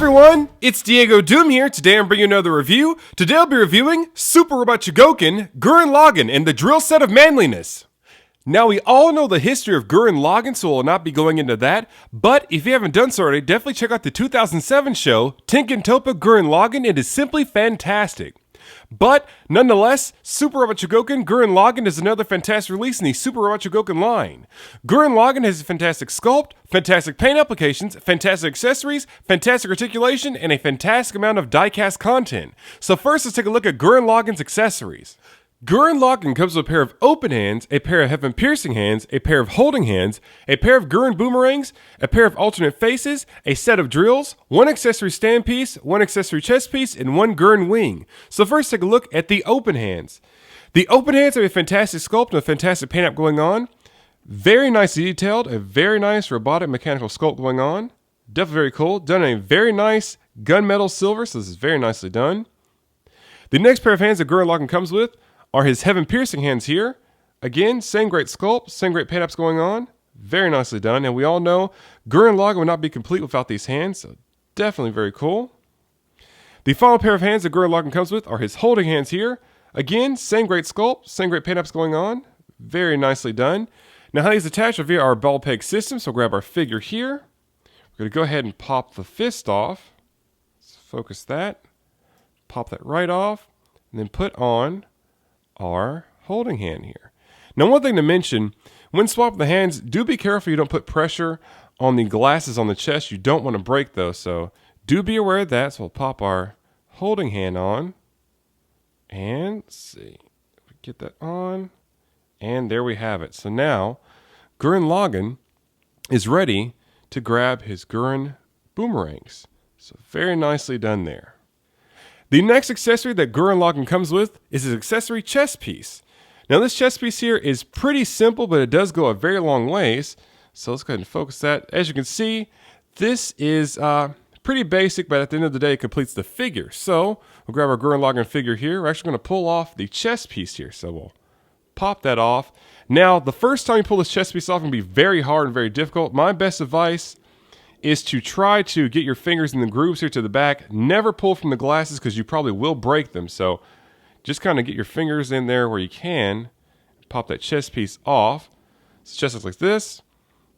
everyone, it's DiegoDoom here. Today I'm bringing you another review. Today I'll be reviewing Super Robot Chogokin Gurren Lagann and the Drill Set of Manliness. Now we all know the history of Gurren Lagann, so we'll not be going into that, but if you haven't done so already, definitely check out the 2007 show, Tengen Toppa Gurren Lagann. It is simply fantastic. But nonetheless, Super Robot Chogokin Gurren Lagann is another fantastic release in the Super Robot Chogokin line. Gurren Lagann has a fantastic sculpt, fantastic paint applications, fantastic accessories, fantastic articulation, and a fantastic amount of diecast content. So first, let's take a look at Gurren Lagann's accessories. Gurren Lagann comes with a pair of open hands, a pair of heaven-piercing hands, a pair of holding hands, a pair of Gurren boomerangs, a pair of alternate faces, a set of drills, one accessory stand piece, one accessory chest piece, and one Gurren wing. So first take a look at the open hands. The open hands have a fantastic sculpt and a fantastic paint app going on. Very nicely detailed, a very nice robotic mechanical sculpt going on. Definitely very cool. Done in a very nice gunmetal silver, so this is very nicely done. The next pair of hands that Gurren Lagann comes with are his heaven-piercing hands here. Again, same great sculpt, same great paint apps going on. Very nicely done. And we all know Gurren Lagann would not be complete without these hands, so definitely very cool. The final pair of hands that Gurren Lagann comes with are his holding hands here. Again, same great sculpt, same great paint apps going on. Very nicely done. Now how these attach are via our ball peg system, so grab our figure here. We're going to go ahead and pop the fist off. Let's focus that. Pop that right off, and then put on our holding hand here. Now one thing to mention, when swapping the hands, do be careful you don't put pressure on the glasses on the chest. You don't want to break those, so do be aware of that. So we'll pop our holding hand on, and let's see if we get that on, and there we have it. So now Gurren Lagann is ready to grab his Gurren boomerangs. So very nicely done there. The next accessory that Gurren Lagann comes with is his accessory chest piece. Now this chest piece here is pretty simple, but it does go a very long ways. So let's go ahead and focus that. As you can see, this is pretty basic, but at the end of the day, it completes the figure. So we'll grab our Gurren Lagann figure here. We're actually going to pull off the chest piece here. So we'll pop that off. Now, the first time you pull this chest piece off, it can be very hard and very difficult. My best advice is to try to get your fingers in the grooves here to the back. Never pull from the glasses because you probably will break them. So just kind of get your fingers in there where you can. Pop that chest piece off. So chest looks like this.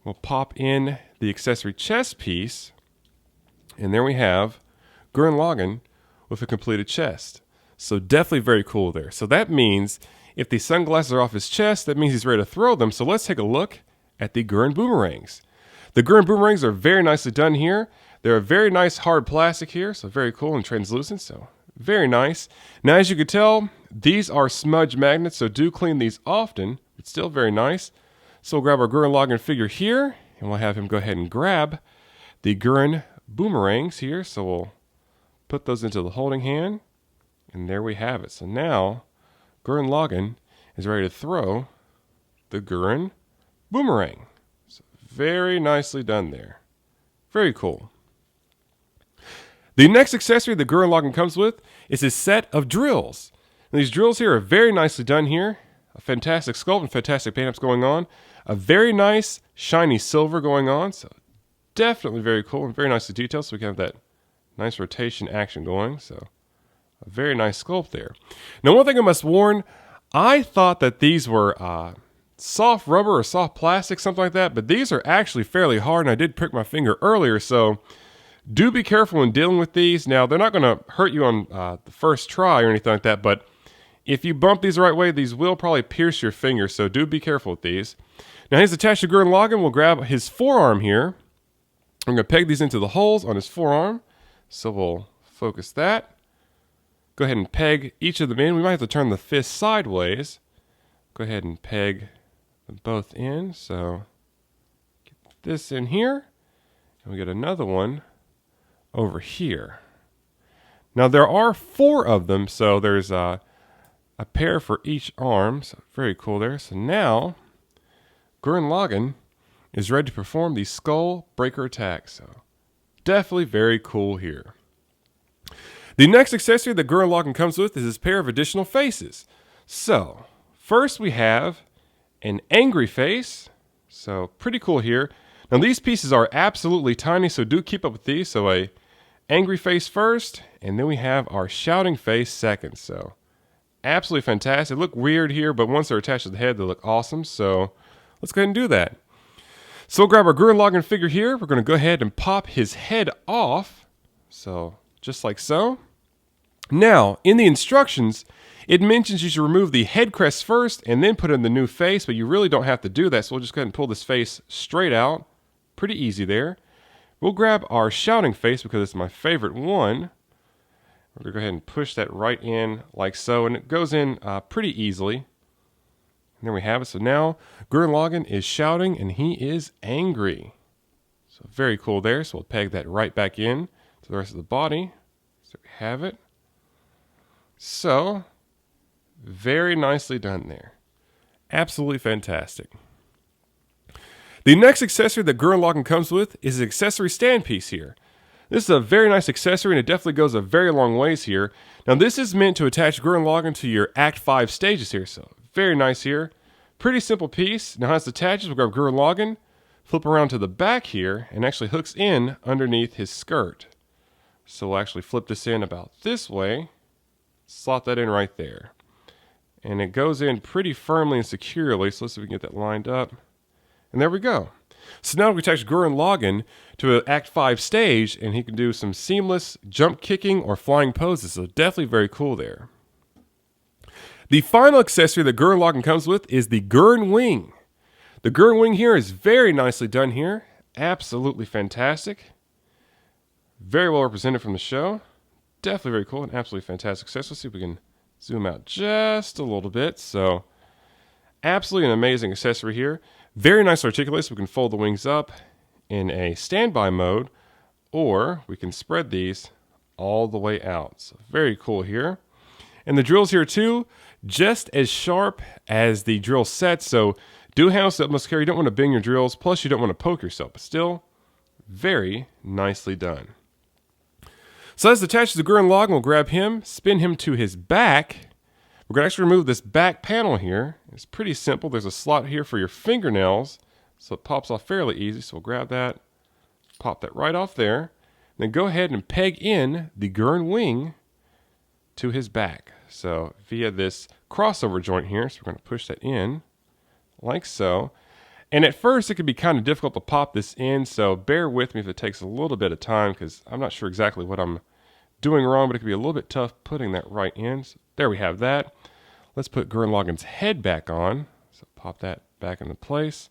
We'll pop in the accessory chest piece. And there we have Gurren Lagann with a completed chest. So definitely very cool there. So that means if the sunglasses are off his chest, that means he's ready to throw them. So let's take a look at the Gurren boomerangs. The Gurren boomerangs are very nicely done here. They're a very nice hard plastic here, so very cool and translucent, so very nice. Now as you can tell, these are smudge magnets, so do clean these often, but still very nice. So we'll grab our Gurren Lagann figure here, and we'll have him go ahead and grab the Gurren boomerangs here. So we'll put those into the holding hand, and there we have it. So now Gurren Lagann is ready to throw the Gurren boomerang. Very nicely done there. Very cool. The next accessory that Gurren Lagann comes with is his set of drills. Now, these drills here are very nicely done here. A fantastic sculpt and fantastic paint apps going on. A very nice shiny silver going on. So definitely very cool and very nicely detailed. So we can have that nice rotation action going. So a very nice sculpt there. Now one thing I must warn, I thought that these were soft rubber or soft plastic, something like that, but these are actually fairly hard, and I did prick my finger earlier, so do be careful when dealing with these. Now, they're not going to hurt you on the first try or anything like that, but if you bump these the right way, these will probably pierce your finger, so do be careful with these. Now, he's attached to Gurren Lagann. We'll grab his forearm here. I'm going to peg these into the holes on his forearm, so we'll focus that. Go ahead and peg each of them in. We might have to turn the fist sideways. Go ahead and peg them both in. So get this in here, and we get another one over here. Now there are 4 of them, so there's a pair for each arm. So very cool there. So now Gurren Lagann is ready to perform the skull breaker attack. So definitely very cool here. The next accessory that Gurren Lagann comes with is his pair of additional faces. So first we have an angry face, so pretty cool here. Now these pieces are absolutely tiny, so do keep up with these. So a angry face first, and then we have our shouting face second. So absolutely fantastic. They look weird here, but once they're attached to the head, they look awesome. So let's go ahead and do that. So we'll grab our Gurren Lagann figure here. We're going to go ahead and pop his head off. So just like so. Now, in the instructions, it mentions you should remove the head crest first and then put in the new face, but you really don't have to do that. So we'll just go ahead and pull this face straight out. Pretty easy there. We'll grab our shouting face because it's my favorite one. We're going to go ahead and push that right in like so, and it goes in pretty easily. And there we have it. So now Gurren Lagann is shouting and he is angry. So very cool there. So we'll peg that right back in to the rest of the body. So we have it. So very nicely done there. Absolutely fantastic. The next accessory that Gurren Lagann comes with is an accessory stand piece here. This is a very nice accessory and it definitely goes a very long ways here. Now this is meant to attach Gurren Lagann to your Act 5 stages here. So very nice here. Pretty simple piece. Now as it attaches, we'll grab Gurren Lagann, flip around to the back here, and actually hooks in underneath his skirt. So we'll actually flip this in about this way. Slot that in right there. And it goes in pretty firmly and securely. So let's see if we can get that lined up. And there we go. So now we attach Gurren Lagann to an Act 5 stage, and he can do some seamless jump kicking or flying poses. So definitely very cool there. The final accessory that Gurren Lagann comes with is the Gurren Wing. The Gurren Wing here is very nicely done here. Absolutely fantastic. Very well represented from the show. Definitely very cool and absolutely fantastic accessory. Let's see if we can zoom out just a little bit. So absolutely an amazing accessory here. Very nice articulation. We can fold the wings up in a standby mode, or we can spread these all the way out. So very cool here. And the drills here too, just as sharp as the drill set. So do handle the utmost care. You don't want to bang your drills. Plus you don't want to poke yourself, but still very nicely done. So as attached to the Gurren Lagann, we'll grab him, spin him to his back. We're going to actually remove this back panel here. It's pretty simple. There's a slot here for your fingernails, so it pops off fairly easy. So we'll grab that, pop that right off there, then go ahead and peg in the Gurren Wing to his back. So via this crossover joint here, so we're going to push that in like so. And at first it can be kind of difficult to pop this in, so bear with me if it takes a little bit of time because I'm not sure exactly what I'm doing wrong, but it can be a little bit tough putting that right in. So there we have that. Let's put Gurren Lagann's head back on. So pop that back into place.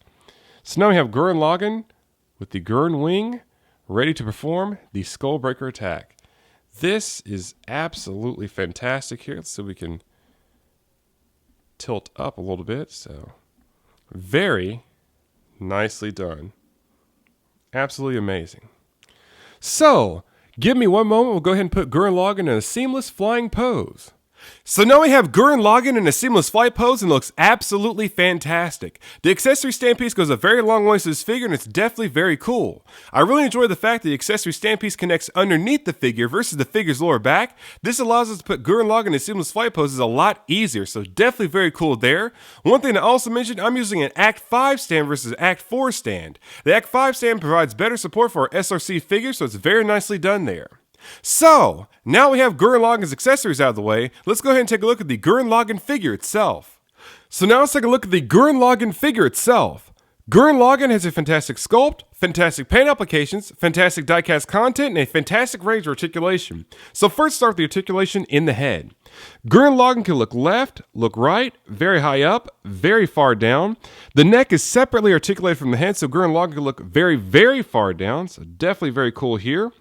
So now we have Gurren Lagann with the Gurren Wing ready to perform the Skull Breaker attack. This is absolutely fantastic here. Let's see if we can tilt up a little bit. So very nicely done. Absolutely amazing. So give me one moment. We'll go ahead and put Gurren Lagann in a seamless flying pose. So now we have Gurren Lagann in a seamless flight pose and looks absolutely fantastic. The accessory stand piece goes a very long way to this figure and it's definitely very cool. I really enjoy the fact that the accessory stand piece connects underneath the figure versus the figure's lower back. This allows us to put Gurren Lagann in seamless flight poses a lot easier, so definitely very cool there. One thing to also mention, I'm using an Act 5 stand versus Act 4 stand. The Act 5 stand provides better support for our SRC figures, so it's very nicely done there. So, now we have Gurren Lagann's accessories out of the way, let's go ahead and take a look at the Gurren Lagann figure itself. So now let's take a look at the Gurren Lagann figure itself. Gurren Lagann has a fantastic sculpt, fantastic paint applications, fantastic diecast content, and a fantastic range of articulation. So first start with the articulation in the head. Gurren Lagann can look left, look right, very high up, very far down. The neck is separately articulated from the head, so Gurren Lagann can look very, very far down, so definitely very cool here.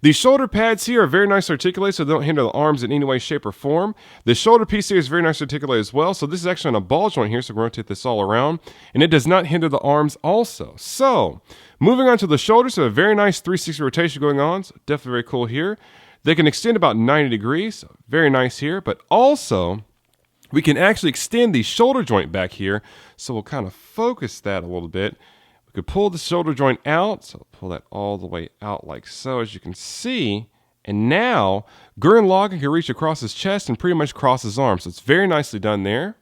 The shoulder pads here are very nice articulated, so they don't hinder the arms in any way, shape, or form. The shoulder piece here is very nice articulated as well, so this is actually on a ball joint here, so we're going to rotate this all around, and it does not hinder the arms also. So, moving on to the shoulders, so a very nice 360 rotation going on, so definitely very cool here. They can extend about 90 degrees, so very nice here, but also, we can actually extend the shoulder joint back here, so we'll kind of focus that a little bit. We could pull the shoulder joint out, so pull that all the way out like so, as you can see. And now, Gurren Lagann can reach across his chest and pretty much cross his arms. So it's very nicely done there.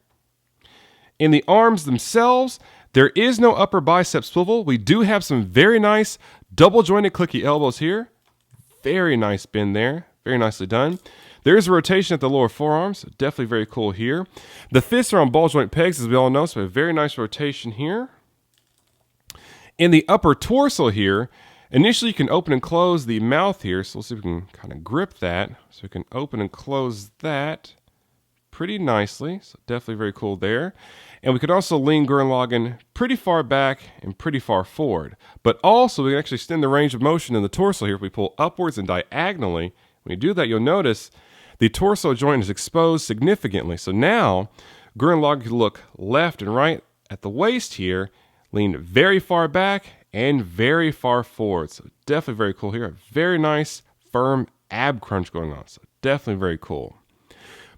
In the arms themselves, there is no upper bicep swivel. We do have some very nice double jointed clicky elbows here. very nice bend there. Very nicely done. There is a rotation at the lower forearms, so definitely very cool here. The fists are on ball joint pegs, as we all know, so a very nice rotation here. In the upper torso here, initially you can open and close the mouth here, so let's see if we can kind of grip that. So we can open and close that pretty nicely, so definitely very cool there. And we could also lean Gurren Lagann pretty far back and pretty far forward. But also we can actually extend the range of motion in the torso here if we pull upwards and diagonally. When you do that, you'll notice the torso joint is exposed significantly. So now, Gurren Lagann can look left and right at the waist here, lean very far back and very far forward. So definitely very cool here. A very nice, firm ab crunch going on. So definitely very cool.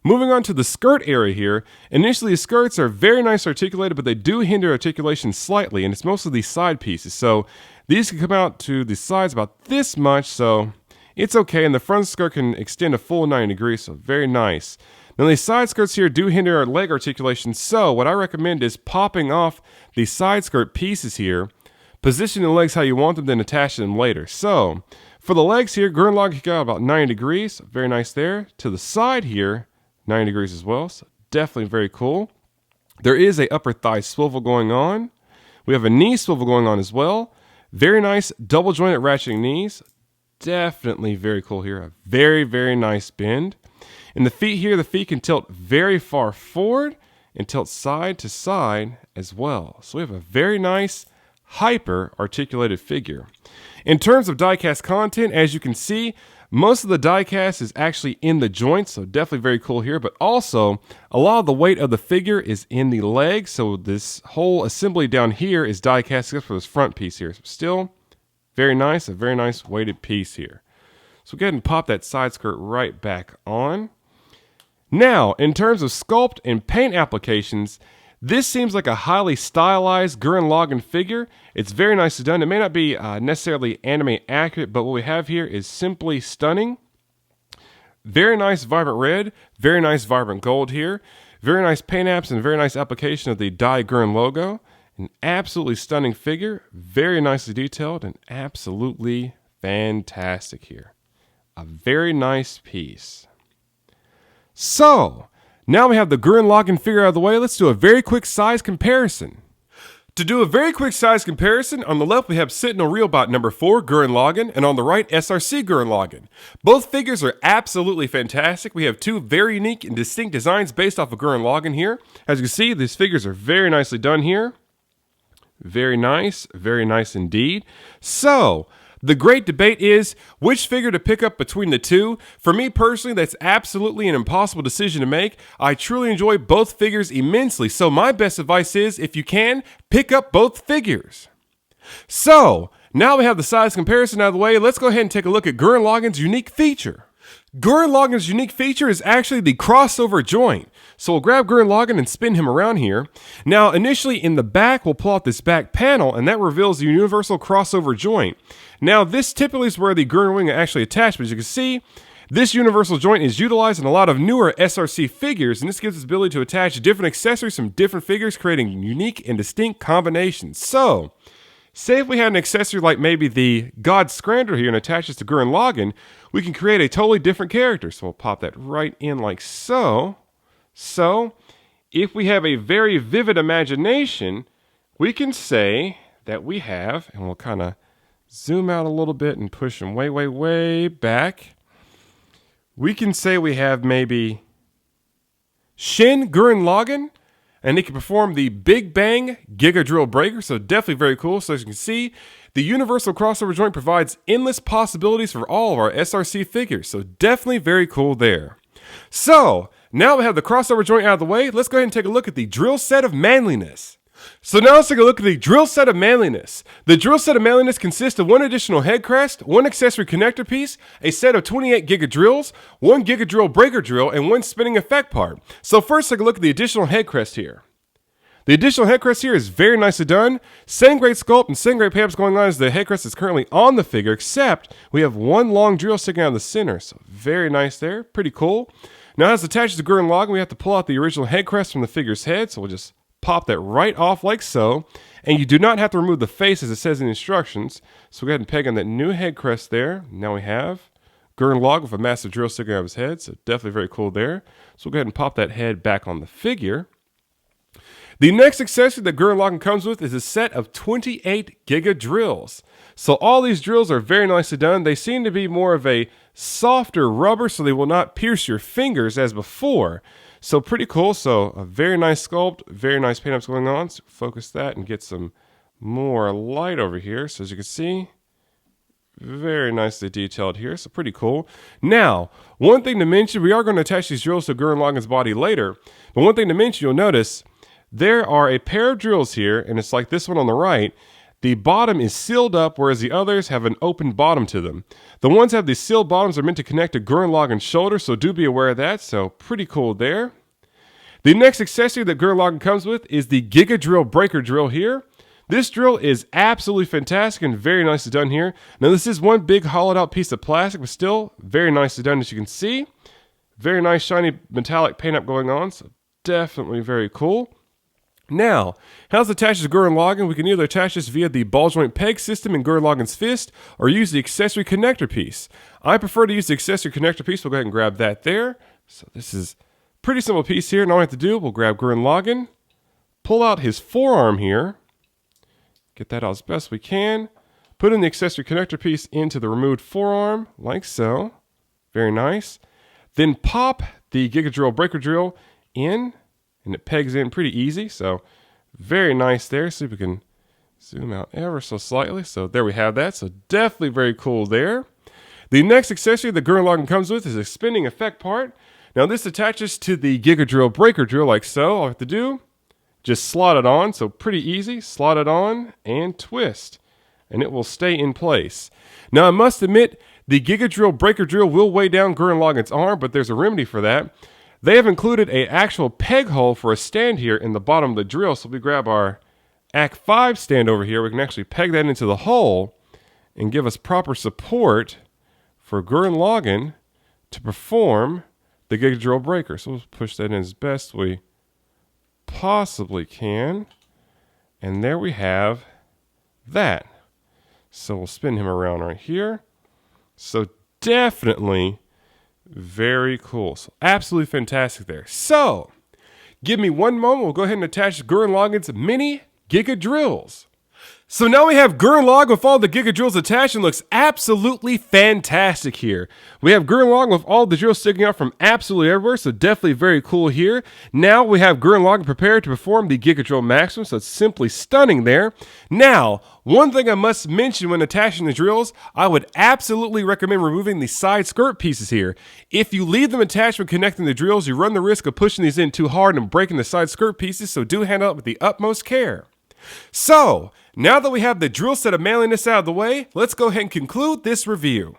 Moving on to the skirt area here. Initially, the skirts are very nice articulated, but they do hinder articulation slightly, and it's mostly these side pieces. So these can come out to the sides about this much, so it's okay, and the front skirt can extend a full 90 degrees, so very nice. Now these side skirts here do hinder our leg articulation, so what I recommend is popping off the side skirt pieces here, positioning the legs how you want them, then attaching them later. So for the legs here, Gurren Lagann got about 90 degrees, so very nice there. To the side here, 90 degrees as well, so definitely very cool. There is a upper thigh swivel going on. We have a knee swivel going on as well. Very nice double jointed ratcheting knees. Definitely very cool here. A very, very nice bend. In the feet here, the feet can tilt very far forward and tilt side to side as well. So we have a very nice hyper articulated figure. In terms of diecast content, as you can see, most of the diecast is actually in the joints, so definitely very cool here, but also a lot of the weight of the figure is in the legs, so this whole assembly down here is diecast except for this front piece here. So still very nice, a very nice weighted piece here. So go ahead and pop that side skirt right back on. Now, in terms of sculpt and paint applications, this seems like a highly stylized Gurren Lagann figure. It's very nicely done. It may not be necessarily anime accurate, but what we have here is simply stunning. Very nice vibrant red, very nice vibrant gold here. Very nice paint apps and very nice application of the DiegoDoom logo. An absolutely stunning figure, very nicely detailed, and absolutely fantastic here. A very nice piece. So, now we have the Gurren Lagann figure out of the way, let's do a very quick size comparison. To do a very quick size comparison, on the left we have Sentinel Realbot number 4 Gurren Lagann, and on the right SRC Gurren Lagann. Both figures are absolutely fantastic. We have two very unique and distinct designs based off of Gurren Lagann here. As you can see, these figures are very nicely done here. Very nice indeed. So, the great debate is which figure to pick up between the two. For me personally, that's absolutely an impossible decision to make. I truly enjoy both figures immensely, so my best advice is, if you can, pick up both figures. So, now we have the size comparison out of the way, let's go ahead and take a look at Gurren Lagann's unique feature. Gurren Lagann's unique feature is actually the crossover joint. So we'll grab Gurren Lagann and spin him around here. Now initially in the back, we'll pull out this back panel and that reveals the universal crossover joint. Now this typically is where the Gurren wing are actually attached, but as you can see, this universal joint is utilized in a lot of newer SRC figures, and this gives us the ability to attach different accessories from different figures, creating unique and distinct combinations. So, say if we had an accessory like maybe the God Scrander here and attach this to Gurren Lagann, we can create a totally different character. So we'll pop that right in like so. So, if we have a very vivid imagination, we can say that we have, and we'll kind of zoom out a little bit and push them way, way, way back. We can say we have maybe Shin Gurren Lagann, and he can perform the Big Bang Giga Drill Breaker, so definitely very cool. So as you can see, the universal crossover joint provides endless possibilities for all of our SRC figures, so definitely very cool there. So, now we have the crossover joint out of the way, let's go ahead and take a look at the Drill Set of Manliness. So now let's take a look at the Drill Set of Manliness. The Drill Set of Manliness consists of one additional head crest, one accessory connector piece, a set of 28 Giga Drills, one Giga Drill Breaker Drill, and one spinning effect part. So first take a look at the additional head crest here. The additional head crest here is very nicely done. Same great sculpt and same great payups going on as the head crest is currently on the figure, except we have one long drill sticking out of the center. So very nice there, pretty cool. Now as attached to Gurren Lagann, we have to pull out the original head crest from the figure's head, so we'll just pop that right off like so, and you do not have to remove the face as it says in the instructions. So go ahead and peg on that new head crest there. Now we have Gurren Lagann with a massive drill sticking out of his head, so definitely very cool there. So we'll go ahead and pop that head back on the figure. The next accessory that Gurren Lagann comes with is a set of 28 Giga drills. So all these drills are very nicely done. They seem to be more of a softer rubber, so they will not pierce your fingers as before. So pretty cool. So a very nice sculpt, very nice paint ups going on. So focus that and get some more light over here. So as you can see, very nicely detailed here, so pretty cool. Now, one thing to mention, we are going to attach these drills to Gurren Lagann's body later, but one thing to mention, you'll notice there are a pair of drills here, and it's like this one on the right. The bottom is sealed up, whereas the others have an open bottom to them. The ones that have these sealed bottoms are meant to connect to Gurren Lagann's shoulder, so do be aware of that, so pretty cool there. The next accessory that Gurren Lagann comes with is the Giga Drill Breaker drill here. This drill is absolutely fantastic and very nicely done here. Now this is one big hollowed out piece of plastic, but still very nicely done as you can see. Very nice shiny metallic paint up going on, so definitely very cool. Now, how it's attached to Gurren Lagann, we can either attach this via the ball joint peg system in Gurren Lagann's fist, or use the accessory connector piece. I prefer to use the accessory connector piece, we'll go ahead and grab that there. So this is a pretty simple piece here, and all we have to do, we'll grab Gurren Lagann, pull out his forearm here, get that out as best we can. Put in the accessory connector piece into the removed forearm, like so. Very nice. Then pop the Giga Drill Breaker drill in, and it pegs in pretty easy. So very nice there. See if we can zoom out ever so slightly. So there we have that. So definitely very cool there. The next accessory that Gurren Lagann comes with is a spinning effect part. Now this attaches to the Giga Drill Breaker drill like so. All I have to do, just slot it on, so pretty easy. Slot it on and twist, and it will stay in place. Now I must admit, the Giga Drill Breaker drill will weigh down Gurren Lagann's arm, but there's a remedy for that. They have included an actual peg hole for a stand here in the bottom of the drill, so we grab our AC5 stand over here. We can actually peg that into the hole and give us proper support for Gurren Lagann to perform the Giga Drill Breaker. So we'll push that in as best we possibly can, and there we have that. So we'll spin him around right here. So definitely very cool. So absolutely fantastic there. So give me one moment, we'll go ahead and attach Gurren Lagann's mini Giga drills. So now we have Gurren Lagann with all the Giga drills attached and looks absolutely fantastic here. We have Gurren Lagann with all the drills sticking out from absolutely everywhere, so definitely very cool here. Now we have Gurren Lagann prepared to perform the Giga Drill Maximum, so it's simply stunning there. Now, one thing I must mention when attaching the drills, I would absolutely recommend removing the side skirt pieces here. If you leave them attached when connecting the drills, you run the risk of pushing these in too hard and breaking the side skirt pieces, so do handle it with the utmost care. So, now that we have the drill set of manliness out of the way, let's go ahead and conclude this review.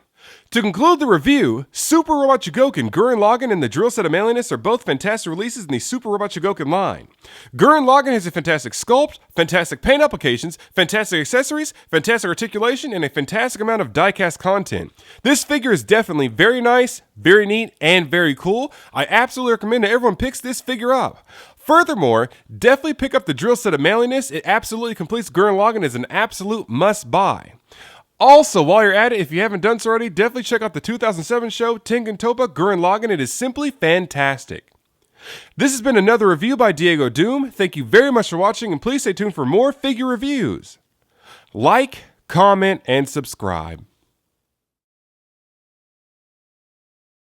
To conclude the review, Super Robot Chogokin Gurren Lagann and the Drill Set of Manliness are both fantastic releases in the Super Robot Chogokin line. Gurren Lagann has a fantastic sculpt, fantastic paint applications, fantastic accessories, fantastic articulation, and a fantastic amount of diecast content. This figure is definitely very nice, very neat, and very cool. I absolutely recommend that everyone picks this figure up. Furthermore, definitely pick up the Drill Set of Manliness. It absolutely completes Gurren Lagann as an absolute must-buy. Also, while you're at it, if you haven't done so already, definitely check out the 2007 show Tengen Toppa Gurren Lagann. It is simply fantastic. This has been another review by DiegoDoom. Thank you very much for watching, and please stay tuned for more figure reviews. Like, comment, and subscribe.